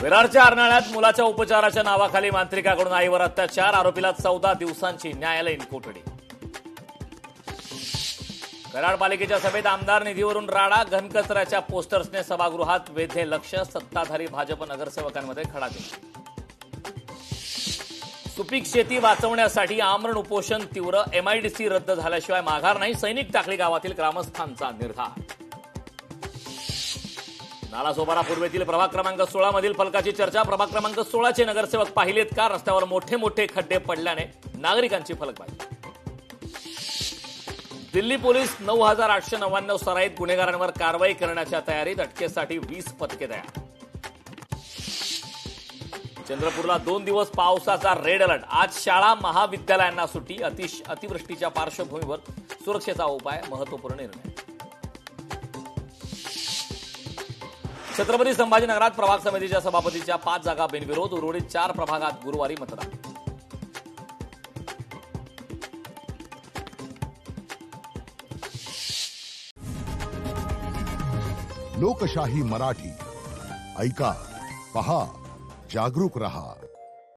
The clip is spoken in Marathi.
विरारच्या अर्नाळ्यात मुलाच्या उपचाराच्या नावाखाली मांत्रिकाकडून आईवर अत्याचार, आरोपीला 14 दिवसांची न्यायालयीन कोठडी. कराड पालिकेच्या सभेत आमदार निधीवरून राडा, घनकचऱ्याच्या पोस्टर्सने सभागृहात वेधले लक्ष, सत्ताधारी भाजप नगरसेवकांमध्ये खडाजंगी. सुपीक शेती वाचवण्यासाठी आमरण उपोषण तीव्र, एमआयडीसी रद्द झाल्याशिवाय माघार नाही, सैनिक टाकळी गावातील ग्रामस्थांचा निर्धार. नालासोपारा पूर्वेतील प्रभाग क्रमांक 16 मधील फलकाची चर्चा, प्रभाग क्रमांक 16 चे नगरसेवक पाहिलेत का? रस्त्यावर मोठे मोठे खड्डे पडल्याने नागरिकांची फलकबाजी. दिल्ली पोलीस 9899 सराईत गुन्हेगारांवर कारवाई करण्याच्या तयारीत, अटकेसाठी 20 पथके तयार. चंद्रपूरला 2 दिवस पावसाचा रेड अलर्ट, आज शाळा महाविद्यालयांना सुट्टी, अतिवृष्टीच्या पार्श्वभूमीवर सुरक्षेचा उपाय, महत्वपूर्ण निर्णय. छत्रपती संभाजीनगरात प्रभाग समितीच्या सभापतीच्या 5 जागा बिनविरोध, उर्वरित 4 प्रभागात गुरुवारी मतदान. लोकशाही मराठी ऐका, पहा, जागरूक रहा.